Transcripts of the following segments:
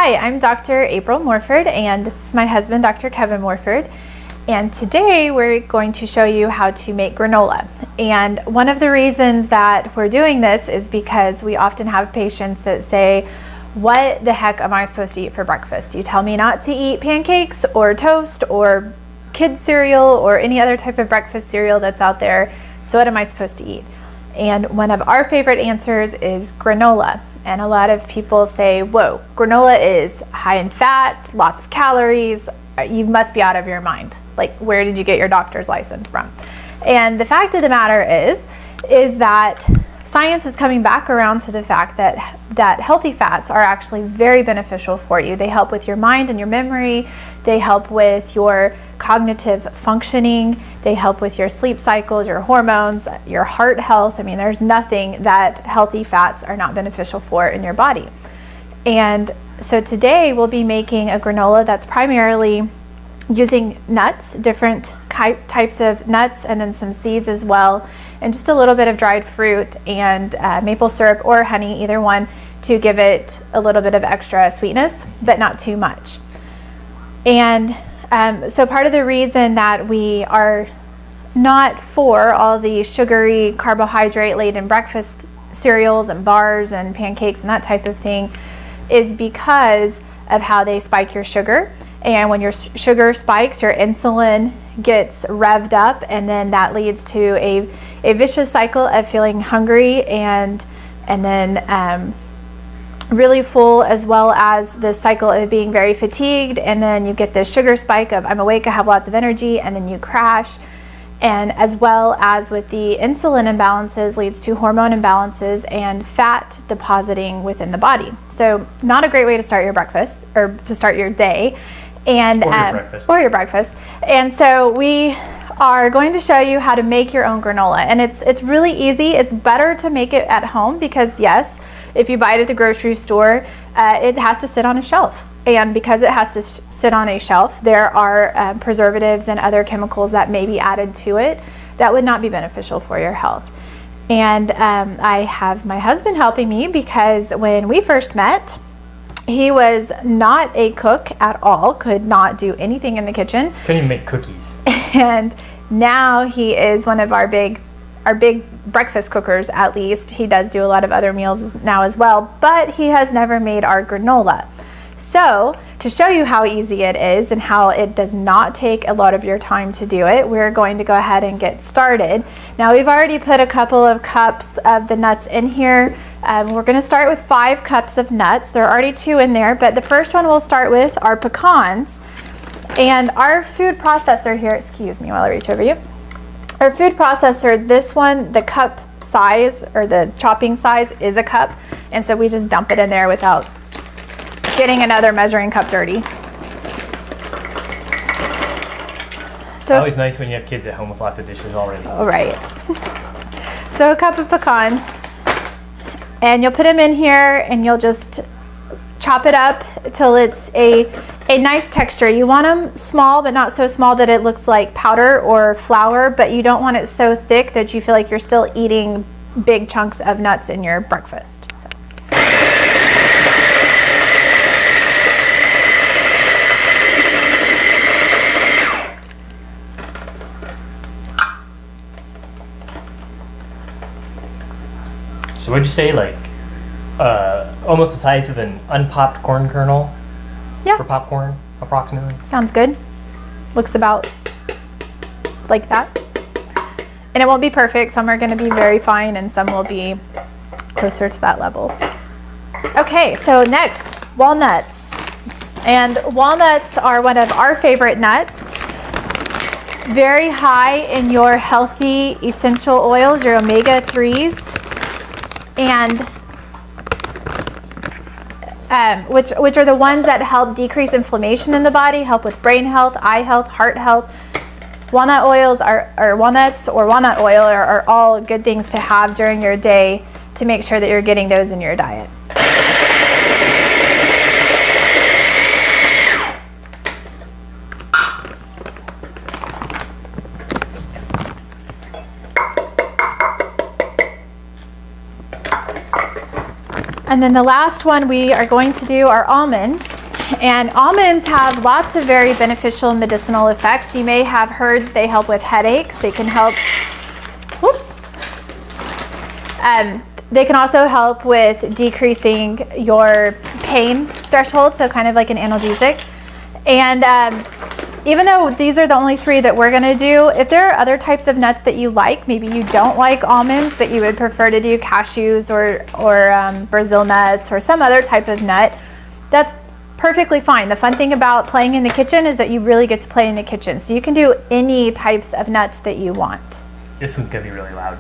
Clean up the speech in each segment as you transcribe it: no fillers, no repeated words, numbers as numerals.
Hi, I'm Dr. April Morford, and this is my husband, Dr. Kevin Morford. And today we're going to show you how to make granola. And one of the reasons that we're doing this is because we often have patients that say, what the heck am I supposed to eat for breakfast? You tell me not to eat pancakes or toast or kids cereal or any other type of breakfast cereal that's out there. So what am I supposed to eat? And one of our favorite answers is granola. And a lot of people say, whoa, granola is high in fat, lots of calories. You must be out of your mind. Like, where did you get your doctor's license from? And the fact of the matter is that science is coming back around to the fact that healthy fats are actually very beneficial for you. They help with your mind and your memory. They help with your cognitive functioning. They help with your sleep cycles, your hormones, your heart health. I mean, there's nothing that healthy fats are not beneficial for in your body. And so today we'll be making a granola that's primarily using nuts, different types of nuts, and then some seeds as well, and just a little bit of dried fruit and maple syrup or honey, either one, to give it a little bit of extra sweetness, but not too much. And so part of the reason that we are not for all the sugary, carbohydrate-laden breakfast cereals and bars and pancakes and that type of thing is because of how they spike your sugar. And when your sugar spikes, your insulin gets revved up, and then that leads to a vicious cycle of feeling hungry and then really full, as well as the cycle of being very fatigued. And then you get this sugar spike of I'm awake, I have lots of energy, and then you crash. And as well as with the insulin imbalances leads to hormone imbalances and fat depositing within the body. So not a great way to start your breakfast or to start your day. And or your breakfast. And so we are going to show you how to make your own granola, and it's really easy. It's better to make it at home because yes, if you buy it at the grocery store, it has to sit on a shelf, and because it has to sit on a shelf, there are preservatives and other chemicals that may be added to it that would not be beneficial for your health. And I have my husband helping me because when we first met, he was not a cook at all, could not do anything in the kitchen. Couldn't even make cookies. And now he is one of our big breakfast cookers, at least. He does do a lot of other meals now as well, but he has never made our granola. So to show you how easy it is and how it does not take a lot of your time to do it, we're going to go ahead and get started. Now we've already put a couple of cups of the nuts in here. We're going to start with 5 cups of nuts. There are already 2 in there, but the first one we'll start with are pecans. And our food processor here, excuse me while I reach over you. Our food processor, this one, the cup size or the chopping size is a cup. And so we just dump it in there without getting another measuring cup dirty. So always nice when you have kids at home with lots of dishes already. All right. So a cup of pecans, and you'll put them in here and you'll just chop it up till it's a nice texture. You want them small, but not so small that it looks like powder or flour, but you don't want it so thick that you feel like you're still eating big chunks of nuts in your breakfast. So would you say like almost the size of an unpopped corn kernel? Yeah. For popcorn, approximately? Sounds good. Looks about like that. And it won't be perfect. Some are going to be very fine and some will be closer to that level. Okay, so next, walnuts. And walnuts are one of our favorite nuts. Very high in your healthy essential oils, your omega-3s. And which are the ones that help decrease inflammation in the body, help with brain health, eye health, heart health. Walnut oils or walnuts or walnut oil are all good things to have during your day to make sure that you're getting those in your diet. And then the last one we are going to do are almonds. And almonds have lots of very beneficial medicinal effects. You may have heard they help with headaches. They can help, whoops. They can also help with decreasing your pain threshold, so kind of like an analgesic. And even though these are the only 3 that we're gonna do, if there are other types of nuts that you like, maybe you don't like almonds, but you would prefer to do cashews or Brazil nuts or some other type of nut, that's perfectly fine. The fun thing about playing in the kitchen is that you really get to play in the kitchen. So you can do any types of nuts that you want. This one's gonna be really loud.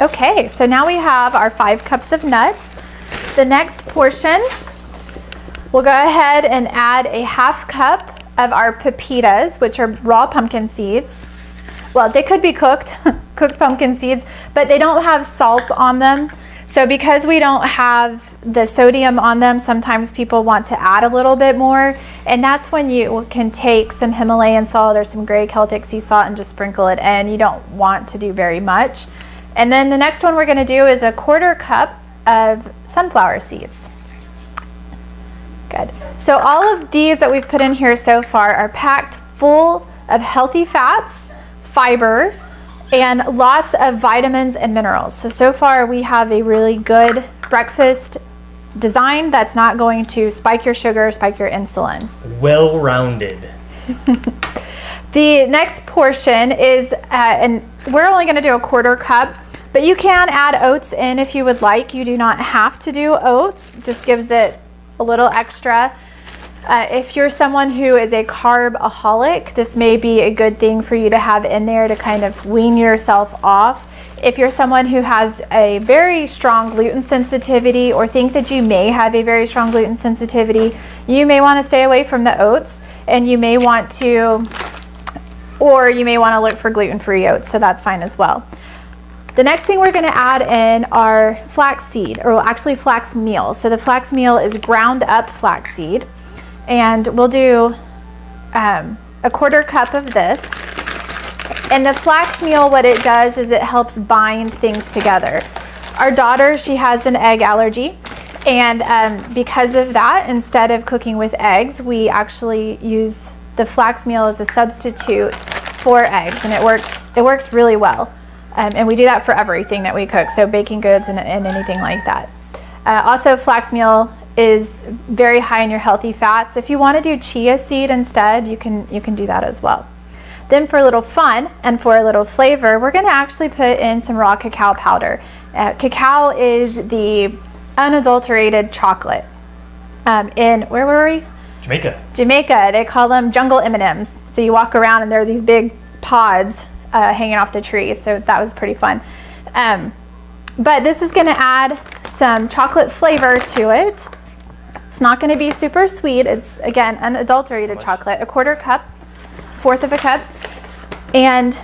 Okay, so now we have our 5 cups of nuts. The next portion, we'll go ahead and add a 1/2 cup of our pepitas, which are raw pumpkin seeds. Well, they could be cooked, cooked pumpkin seeds, but they don't have salt on them. So because we don't have the sodium on them, sometimes people want to add a little bit more. And that's when you can take some Himalayan salt or some gray Celtic sea salt and just sprinkle it in. You don't want to do very much. And then the next one we're going to do is a 1/4 cup of sunflower seeds. Good. So all of these that we've put in here so far are packed full of healthy fats, fiber, and lots of vitamins and minerals. So far we have a really good breakfast design that's not going to spike your sugar, spike your insulin. Well-rounded. The next portion is, and we're only going to do a 1/4 cup, but you can add oats in if you would like. You do not have to do oats. It just gives it a little extra. If you're someone who is a carb-aholic, this may be a good thing for you to have in there to kind of wean yourself off. If you're someone who has a very strong gluten sensitivity or think that you may have a very strong gluten sensitivity, you may want to stay away from the oats, and you may want to look for gluten-free oats, so that's fine as well. The next thing we're going to add in are flaxseed, or actually flax meal. So the flax meal is ground up flaxseed, and we'll do a 1/4 cup of this. And the flax meal, what it does is it helps bind things together. Our daughter, she has an egg allergy, and because of that, instead of cooking with eggs, we actually use the flax meal as a substitute for eggs, and it works really well. And we do that for everything that we cook, so baking goods and anything like that. Also, flax meal is very high in your healthy fats. If you want to do chia seed instead, you can do that as well. Then for a little fun and for a little flavor, we're going to actually put in some raw cacao powder. Cacao is the unadulterated chocolate. Where were we? Jamaica. They call them jungle M&Ms. So you walk around and there are these big pods hanging off the tree. So that was pretty fun. But this is going to add some chocolate flavor to it. It's not going to be super sweet. It's, again, unadulterated chocolate. A 1/4 cup, 1/4 of a cup. And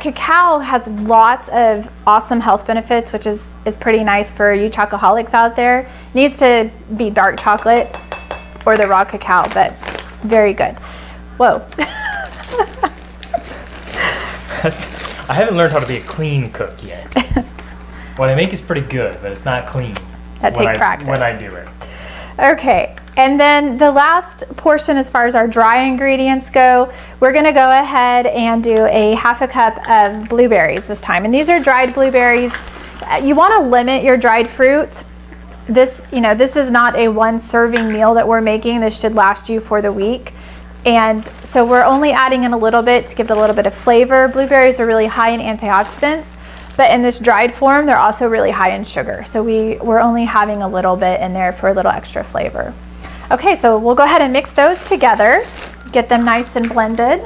cacao has lots of awesome health benefits, which is pretty nice for you chocoholics out there. It needs to be dark chocolate or the raw cacao, but very good. Whoa. I haven't learned how to be a clean cook yet. What I make is pretty good, but it's not clean. That takes practice. When I do it. Okay, and then the last portion as far as our dry ingredients go, we're going to go ahead and do a 1/2 cup of blueberries this time. And these are dried blueberries. You want to limit your dried fruit. This is not a 1 serving meal that we're making. This should last you for the week. And so we're only adding in a little bit to give it a little bit of flavor. Blueberries are really high in antioxidants, but in this dried form, they're also really high in sugar. So we're only having a little bit in there for a little extra flavor. Okay, so we'll go ahead and mix those together, get them nice and blended.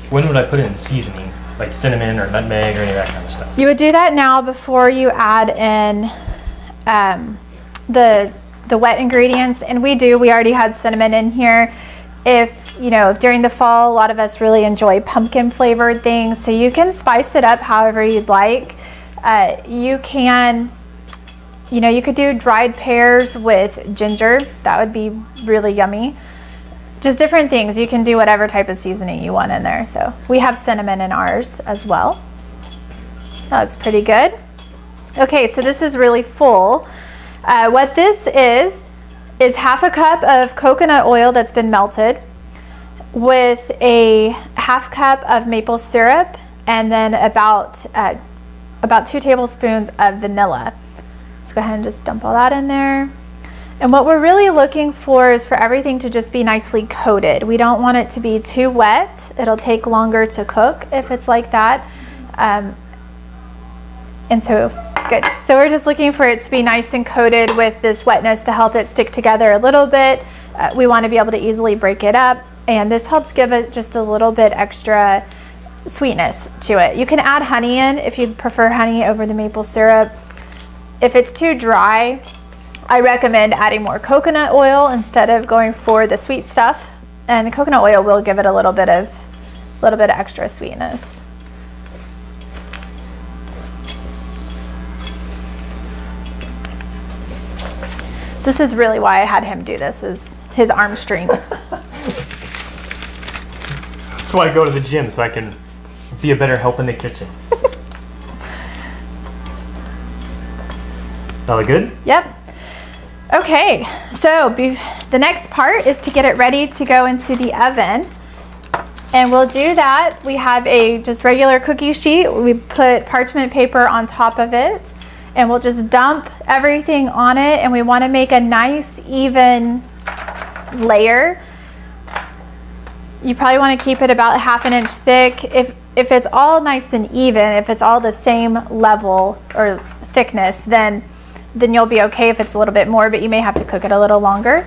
When would I put it in seasoning? Like cinnamon or nutmeg or any of that kind of stuff? You would do that now before you add in the wet ingredients, and we already had cinnamon in here. If during the fall, a lot of us really enjoy pumpkin flavored things, so you can spice it up however you'd like. You could do dried pears with ginger. That would be really yummy. Just different things. You can do whatever type of seasoning you want in there. So we have cinnamon in ours as well. That looks pretty good. Okay, so this is really full. What this is half a cup of coconut oil that's been melted with a half cup of maple syrup, and then about 2 tablespoons of vanilla. Let's go ahead and just dump all that in there. And what we're really looking for is for everything to just be nicely coated. We don't want it to be too wet. It'll take longer to cook if it's like that. And so, good. So we're just looking for it to be nice and coated with this wetness to help it stick together a little bit. We want to be able to easily break it up. And this helps give it just a little bit extra sweetness to it. You can add honey in if you prefer honey over the maple syrup. If it's too dry, I recommend adding more coconut oil instead of going for the sweet stuff. And the coconut oil will give it a little bit of extra sweetness. So this is really why I had him do this, is his arm strength. That's why I go to the gym, so I can be a better help in the kitchen. That look good? Yep. Okay, so the next part is to get it ready to go into the oven. And we'll do that. We have a just regular cookie sheet. We put parchment paper on top of it, and we'll just dump everything on it, and we want to make a nice even layer. You probably want to keep it about 1/2 inch thick. If it's all nice and even, if it's all the same level or thickness, then you'll be okay if it's a little bit more, but you may have to cook it a little longer.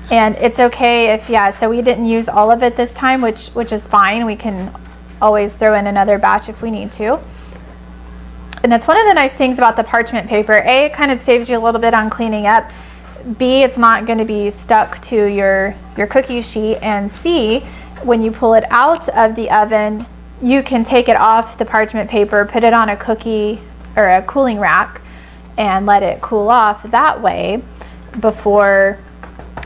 And it's okay if, so we didn't use all of it this time, which is fine. We can always throw in another batch if we need to. And that's one of the nice things about the parchment paper. A, it kind of saves you a little bit on cleaning up. B, it's not going to be stuck to your cookie sheet. And C, when you pull it out of the oven, you can take it off the parchment paper, put it on a cookie or a cooling rack, and let it cool off that way before,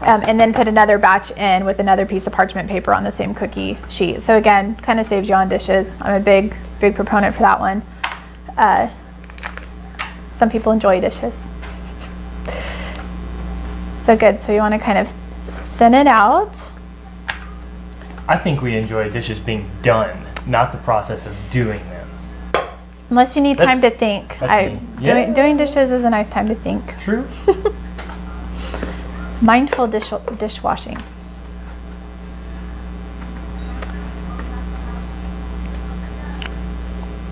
and then put another batch in with another piece of parchment paper on the same cookie sheet. So again, kind of saves you on dishes. I'm a big proponent for that one. Some people enjoy dishes. So good. So you want to kind of thin it out. I think we enjoy dishes being done, not the process of doing them. Unless you need time to think. Doing dishes is a nice time to think. True. Mindful dishwashing.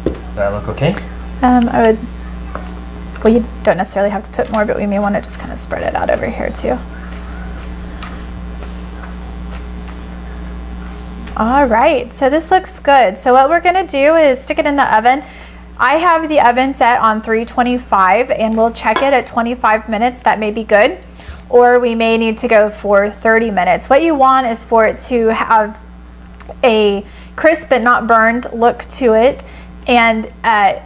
Does that look okay? Well, you don't necessarily have to put more, but we may want to just kind of spread it out over here too. All right, so this looks good. So what we're gonna do is stick it in the oven. I have the oven set on 325, and we'll check it at 25 minutes. That may be good. Or we may need to go for 30 minutes. What you want is for it to have a crisp but not burned look to it. And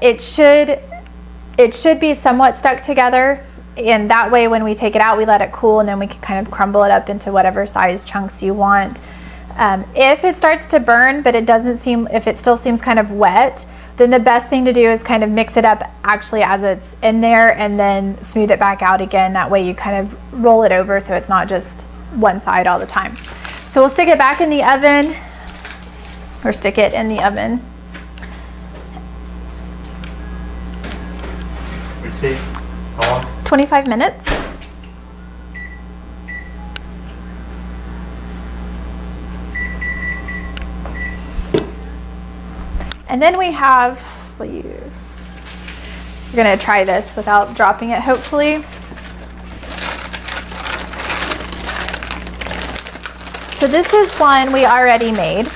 it should be somewhat stuck together. And that way when we take it out, we let it cool, and then we can kind of crumble it up into whatever size chunks you want. If it starts to burn, but if it still seems kind of wet, then the best thing to do is kind of mix it up actually as it's in there, and then smooth it back out again. That way you kind of roll it over so it's not just one side all the time. So we'll stick it back in the oven, or stick it in the oven. We'd see. How long? 25 minutes. And then we have, we're gonna try this without dropping it, hopefully. So this is one we already made.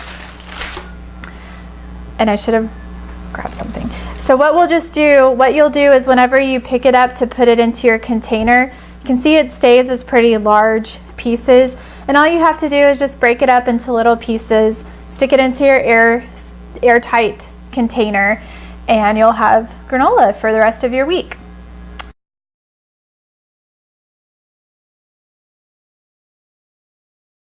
And I should have grabbed something. So what you'll do is whenever you pick it up to put it into your container, you can see it stays as pretty large pieces. And all you have to do is just break it up into little pieces, stick it into your airtight container, and you'll have granola for the rest of your week.